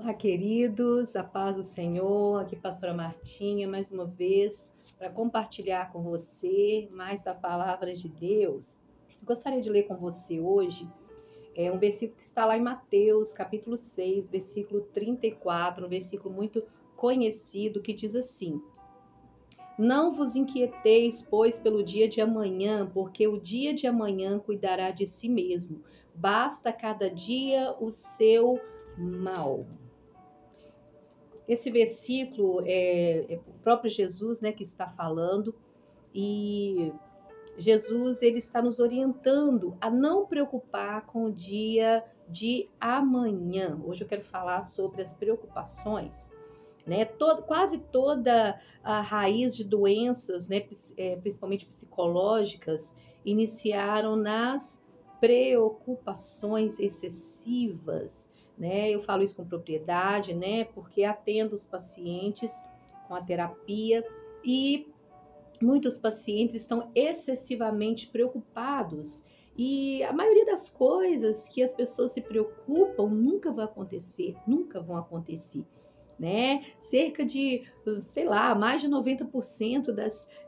Olá, queridos, a paz do Senhor, aqui pastora Martinha, mais uma vez, para compartilhar com você mais da palavra de Deus. Eu gostaria de ler com você hoje um versículo que está lá em Mateus, capítulo 6, versículo 34, um versículo muito conhecido, que diz assim: Não vos inquieteis, pois, pelo dia de amanhã, porque o dia de amanhã cuidará de si mesmo. Basta cada dia o seu mal. Esse versículo é o próprio Jesus, né, que está falando, e Jesus ele está nos orientando a não preocupar com o dia de amanhã. Hoje eu quero falar sobre as preocupações, né? Quase toda a raiz de doenças, né, principalmente psicológicas, iniciaram nas preocupações excessivas, né? Eu falo isso com propriedade, né? Porque atendo os pacientes com a terapia e muitos pacientes estão excessivamente preocupados. E a maioria das coisas que as pessoas se preocupam nunca vão acontecer, né? Cerca de, sei lá, mais de 90%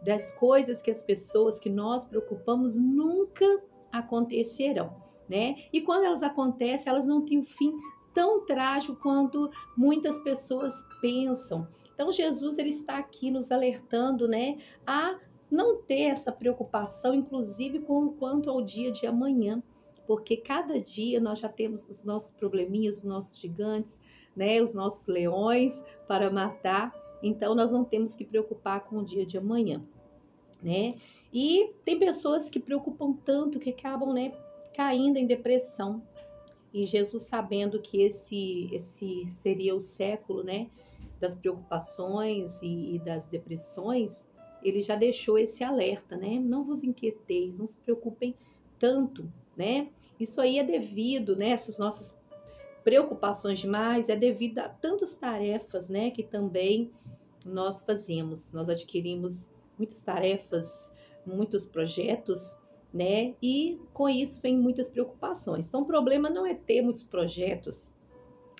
das coisas que as pessoas que nós preocupamos nunca acontecerão, né? E quando elas acontecem, elas não têm um fim tão trágico quanto muitas pessoas pensam. Então Jesus ele está aqui nos alertando, né, a não ter essa preocupação, inclusive quanto ao dia de amanhã, porque cada dia nós já temos os nossos probleminhas, os nossos gigantes, né, os nossos leões para matar. Então nós não temos que preocupar com o dia de amanhã, né? E tem pessoas que preocupam tanto que acabam, né, caindo em depressão. E Jesus, sabendo que esse seria o século, né, das preocupações e das depressões, ele já deixou esse alerta, né? Não vos inquieteis, não se preocupem tanto, né? Isso aí é devido, né, essas nossas preocupações demais, é devido a tantas tarefas, né, que também nós fazemos. Nós adquirimos muitas tarefas, muitos projetos, né? E com isso vem muitas preocupações. Então, o problema não é ter muitos projetos.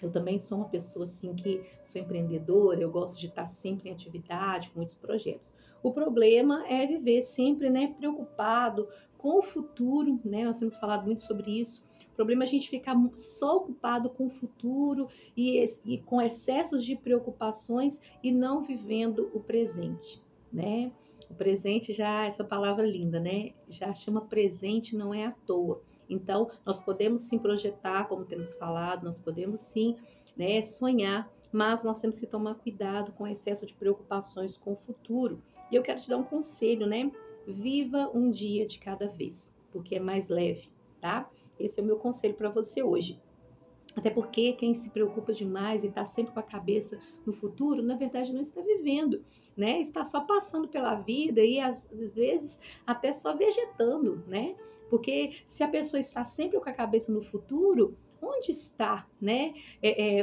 Eu também sou uma pessoa assim que sou empreendedora, eu gosto de estar sempre em atividade, com muitos projetos. O problema é viver sempre, né, preocupado com o futuro, né? Nós temos falado muito sobre isso. O problema é a gente ficar só ocupado com o futuro e com excessos de preocupações e não vivendo o presente, né? O presente já, essa palavra linda, né? Já chama presente, não é à toa. Então, nós podemos sim projetar, como temos falado, nós podemos sim, né, sonhar, mas nós temos que tomar cuidado com o excesso de preocupações com o futuro. E eu quero te dar um conselho, né? Viva um dia de cada vez, porque é mais leve, tá? Esse é o meu conselho para você hoje. Até porque quem se preocupa demais e está sempre com a cabeça no futuro, na verdade não está vivendo, né? Está só passando pela vida e às vezes até só vegetando, né? Porque se a pessoa está sempre com a cabeça no futuro, onde está, né,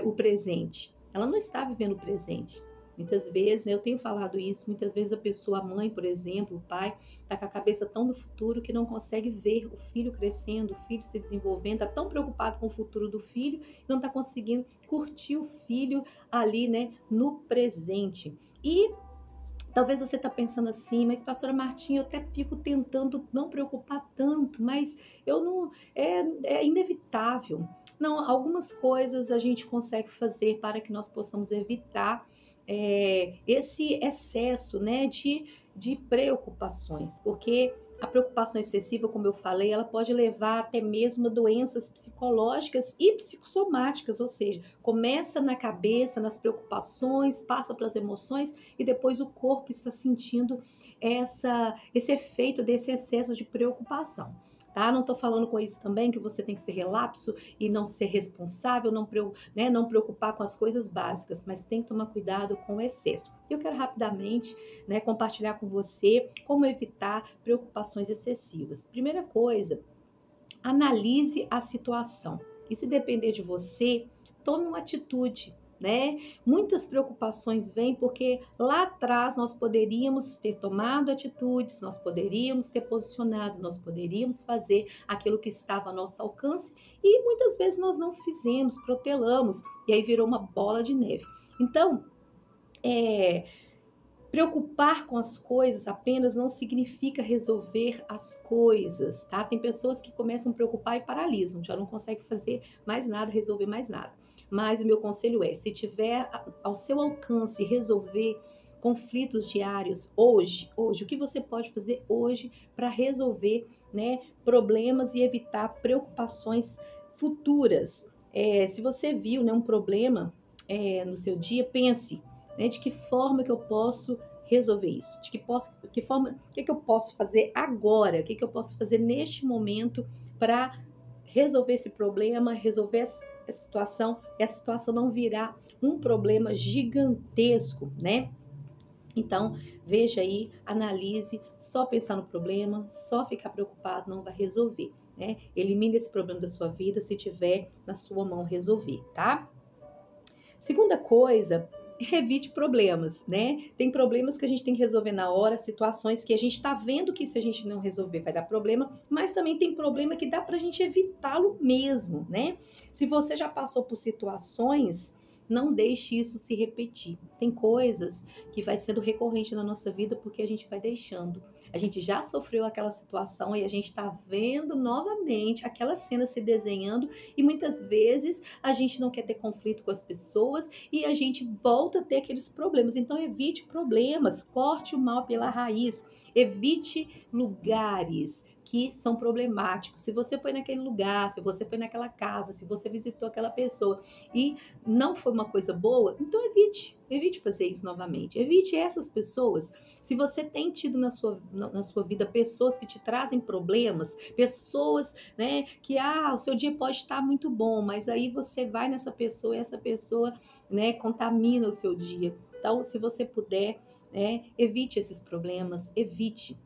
o presente? Ela não está vivendo o presente. Muitas vezes, né, eu tenho falado isso, muitas vezes a pessoa, a mãe, por exemplo, o pai, está com a cabeça tão no futuro que não consegue ver o filho crescendo, o filho se desenvolvendo, está tão preocupado com o futuro do filho, não está conseguindo curtir o filho ali, né, no presente. E talvez você está pensando assim, mas pastora Martinha, eu até fico tentando não preocupar tanto, mas eu não, é inevitável. Não, algumas coisas a gente consegue fazer para que nós possamos evitar esse excesso, né, de preocupações, porque a preocupação excessiva, como eu falei, ela pode levar até mesmo a doenças psicológicas e psicossomáticas, ou seja, começa na cabeça, nas preocupações, passa para as emoções e depois o corpo está sentindo esse efeito desse excesso de preocupação. Tá? Não estou falando com isso também que você tem que ser relapso e não ser responsável, não preocupar com as coisas básicas, mas tem que tomar cuidado com o excesso. Eu quero rapidamente, né, compartilhar com você como evitar preocupações excessivas. Primeira coisa, analise a situação. E se depender de você, tome uma atitude. né? Muitas preocupações vêm porque lá atrás nós poderíamos ter tomado atitudes, nós poderíamos ter posicionado, nós poderíamos fazer aquilo que estava ao nosso alcance e muitas vezes nós não fizemos, protelamos e aí virou uma bola de neve. Então, preocupar com as coisas apenas não significa resolver as coisas, tá? Tem pessoas que começam a preocupar e paralisam, já não conseguem fazer mais nada, resolver mais nada. Mas o meu conselho é, se tiver ao seu alcance resolver conflitos diários hoje, o que você pode fazer hoje para resolver, né, problemas e evitar preocupações futuras? Se você viu, né, um problema no seu dia, pense, né, de que forma que eu posso resolver isso? O que eu posso fazer agora? O que eu posso fazer neste momento para resolver esse problema, resolver essa situação, e a situação não virar um problema gigantesco, né? Então, veja aí, analise, só pensar no problema, só ficar preocupado não vai resolver, né? Elimine esse problema da sua vida se tiver na sua mão resolver, tá? Segunda coisa, evite problemas, né? Tem problemas que a gente tem que resolver na hora, situações que a gente tá vendo que se a gente não resolver vai dar problema, mas também tem problema que dá pra gente evitá-lo mesmo, né? Se você já passou por situações, não deixe isso se repetir. Tem coisas que vai sendo recorrente na nossa vida porque a gente vai deixando. A gente já sofreu aquela situação e a gente está vendo novamente aquela cena se desenhando e muitas vezes a gente não quer ter conflito com as pessoas e a gente volta a ter aqueles problemas. Então evite problemas, corte o mal pela raiz, evite lugares que são problemáticos. Se você foi naquele lugar, se você foi naquela casa, se você visitou aquela pessoa e não foi uma coisa boa, então evite fazer isso novamente. Evite essas pessoas. Se você tem tido na sua vida pessoas que te trazem problemas, pessoas, né, que o seu dia pode estar muito bom, mas aí você vai nessa pessoa e essa pessoa, né, contamina o seu dia. Então, se você puder, né, evite esses problemas, evite.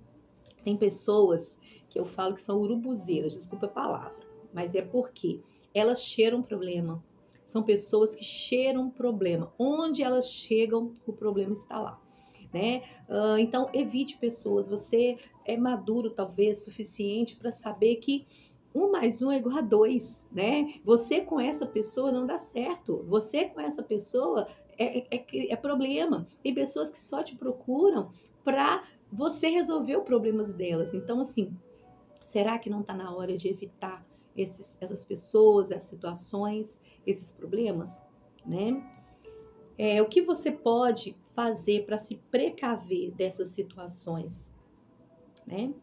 Tem pessoas que eu falo que são urubuzeiras, desculpa a palavra, mas é porque elas cheiram problema. São pessoas que cheiram problema. Onde elas chegam, o problema está lá, né? Então, evite pessoas. Você é maduro, talvez, suficiente para saber que 1 mais 1 é igual a 2, né? Você com essa pessoa não dá certo. Você com essa pessoa é problema. Tem pessoas que só te procuram para você resolver os problemas delas. Então, assim, será que não está na hora de evitar essas pessoas, essas situações, esses problemas, né? O que você pode fazer para se precaver dessas situações, né?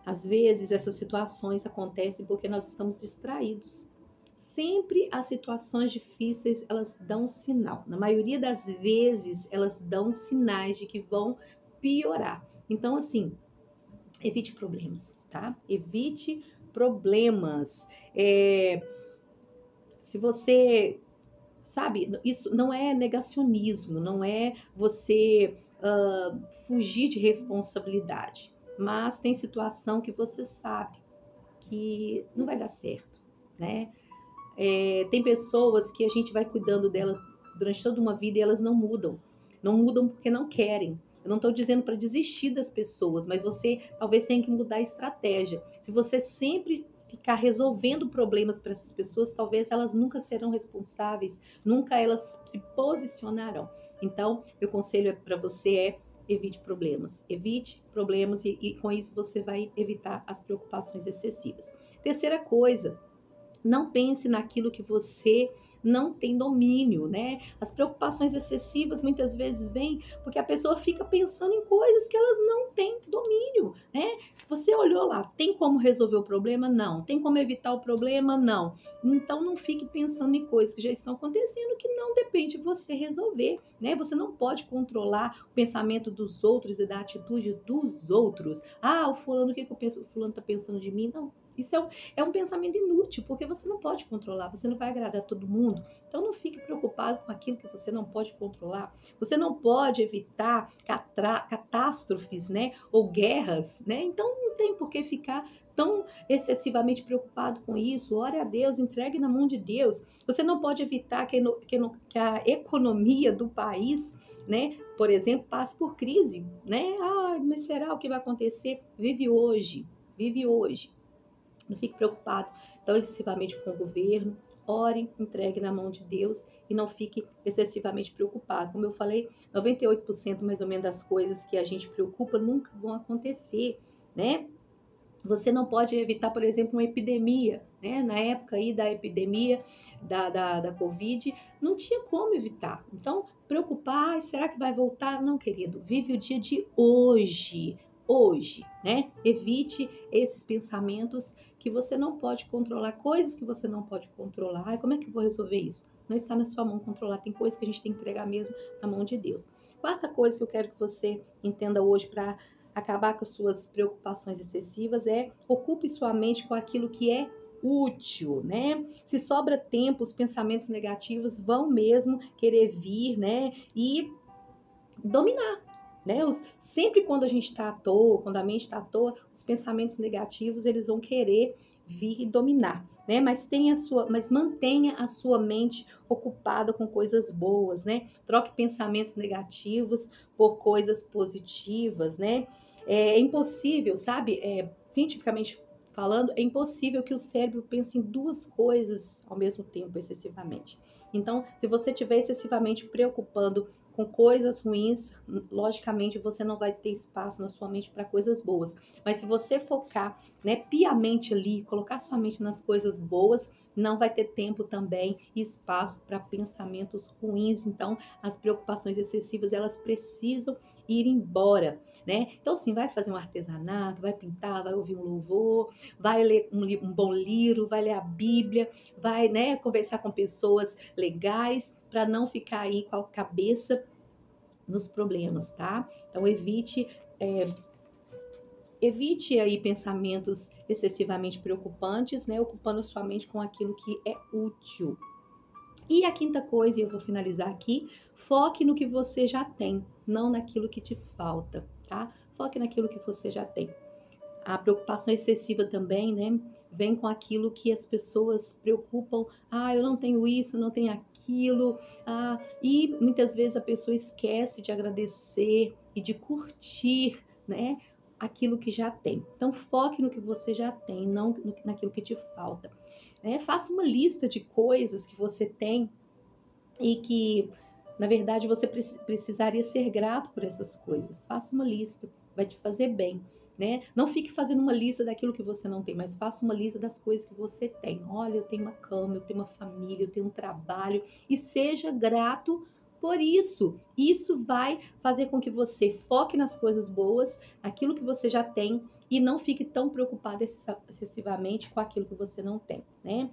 Às vezes essas situações acontecem porque nós estamos distraídos. Sempre as situações difíceis, elas dão sinal. Na maioria das vezes, elas dão sinais de que vão piorar. Então, assim, evite problemas, tá? Evite problemas. Se você, sabe, isso não é negacionismo, não é você fugir de responsabilidade. Mas tem situação que você sabe que não vai dar certo, né? Tem pessoas que a gente vai cuidando dela durante toda uma vida e elas não mudam. Não mudam porque não querem. Eu não estou dizendo para desistir das pessoas, mas você talvez tenha que mudar a estratégia. Se você sempre ficar resolvendo problemas para essas pessoas, talvez elas nunca serão responsáveis, nunca elas se posicionarão. Então, meu conselho para você é evite problemas. Evite problemas e com isso você vai evitar as preocupações excessivas. Terceira coisa, não pense naquilo que você não tem domínio, né? As preocupações excessivas muitas vezes vêm porque a pessoa fica pensando em coisas que elas não têm domínio, né? Você olhou lá, tem como resolver o problema? Não. Tem como evitar o problema? Não. Então não fique pensando em coisas que já estão acontecendo que não depende de você resolver, né? Você não pode controlar o pensamento dos outros e da atitude dos outros. O fulano, o que eu penso? O fulano tá pensando de mim? Não. Isso é um pensamento inútil, porque você não pode controlar, você não vai agradar todo mundo. Então não fique preocupado com aquilo que você não pode controlar. Você não pode evitar catástrofes, né? Ou guerras, né? Então não tem por que ficar tão excessivamente preocupado com isso. Ore a Deus, entregue na mão de Deus. Você não pode evitar que a economia do país, né, por exemplo, passe por crise, né? Ah, mas será o que vai acontecer? Vive hoje, vive hoje. Não fique preocupado tão excessivamente com o governo. Ore, entregue na mão de Deus e não fique excessivamente preocupado. Como eu falei, 98% mais ou menos das coisas que a gente preocupa nunca vão acontecer, né? Você não pode evitar, por exemplo, uma epidemia, né? Na época aí da epidemia da Covid, não tinha como evitar. Então, preocupar, será que vai voltar? Não, querido, vive o dia de hoje, né? Evite esses pensamentos que você não pode controlar, coisas que você não pode controlar. Ai, como é que eu vou resolver isso? Não está na sua mão controlar, tem coisas que a gente tem que entregar mesmo na mão de Deus. Quarta coisa que eu quero que você entenda hoje para acabar com as suas preocupações excessivas é ocupe sua mente com aquilo que é útil, né? Se sobra tempo, os pensamentos negativos vão mesmo querer vir, né? E dominar, né? Sempre quando a gente está à toa, quando a mente está à toa, os pensamentos negativos eles vão querer vir e dominar, né? Mas mantenha a sua mente ocupada com coisas boas, né? Troque pensamentos negativos por coisas positivas, né? É impossível, sabe? Cientificamente falando, é impossível que o cérebro pense em duas coisas ao mesmo tempo, excessivamente. Então, se você estiver excessivamente preocupando com coisas ruins, logicamente você não vai ter espaço na sua mente para coisas boas. Mas se você focar, né, piamente ali, colocar sua mente nas coisas boas, não vai ter tempo também e espaço para pensamentos ruins. Então, as preocupações excessivas, elas precisam ir embora, né? Então, assim, vai fazer um artesanato, vai pintar, vai ouvir um louvor, vai ler um bom livro, vai ler a Bíblia, vai, né, conversar com pessoas legais, para não ficar aí com a cabeça nos problemas, tá? Então evite aí pensamentos excessivamente preocupantes, né? Ocupando sua mente com aquilo que é útil. E a quinta coisa, e eu vou finalizar aqui, foque no que você já tem, não naquilo que te falta, tá? Foque naquilo que você já tem. A preocupação excessiva também, né? Vem com aquilo que as pessoas preocupam. Ah, eu não tenho isso, não tenho aquilo. Ah, e muitas vezes a pessoa esquece de agradecer e de curtir, né? Aquilo que já tem. Então, foque no que você já tem, não naquilo que te falta. Né? Faça uma lista de coisas que você tem e que, na verdade, você precisaria ser grato por essas coisas. Faça uma lista, vai te fazer bem, né? Não fique fazendo uma lista daquilo que você não tem, mas faça uma lista das coisas que você tem. Olha, eu tenho uma cama, eu tenho uma família, eu tenho um trabalho e seja grato por isso. Isso vai fazer com que você foque nas coisas boas, naquilo que você já tem e não fique tão preocupado excessivamente com aquilo que você não tem, né?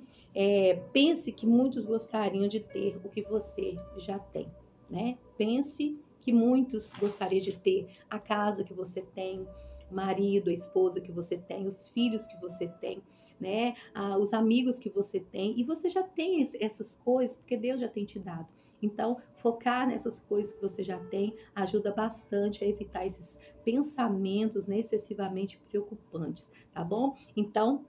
Pense que muitos gostariam de ter o que você já tem, né? Pense que muitos gostariam de ter a casa que você tem, o marido, a esposa que você tem, os filhos que você tem, né? Os amigos que você tem. E você já tem essas coisas porque Deus já tem te dado. Então, focar nessas coisas que você já tem ajuda bastante a evitar esses pensamentos, né, excessivamente preocupantes, tá bom? Então,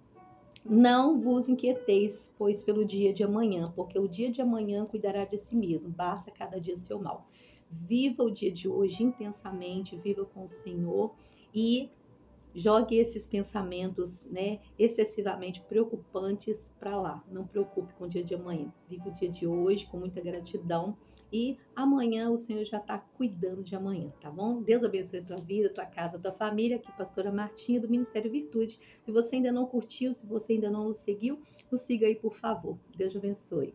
não vos inquieteis, pois pelo dia de amanhã, porque o dia de amanhã cuidará de si mesmo, basta cada dia seu mal. Viva o dia de hoje intensamente, viva com o Senhor e jogue esses pensamentos, né, excessivamente preocupantes para lá. Não preocupe com o dia de amanhã. Viva o dia de hoje com muita gratidão e amanhã o Senhor já está cuidando de amanhã, tá bom? Deus abençoe a tua vida, a tua casa, a tua família. Aqui, pastora Martinha, do Ministério Virtude. Se você ainda não curtiu, se você ainda não nos seguiu, nos siga aí, por favor. Deus te abençoe.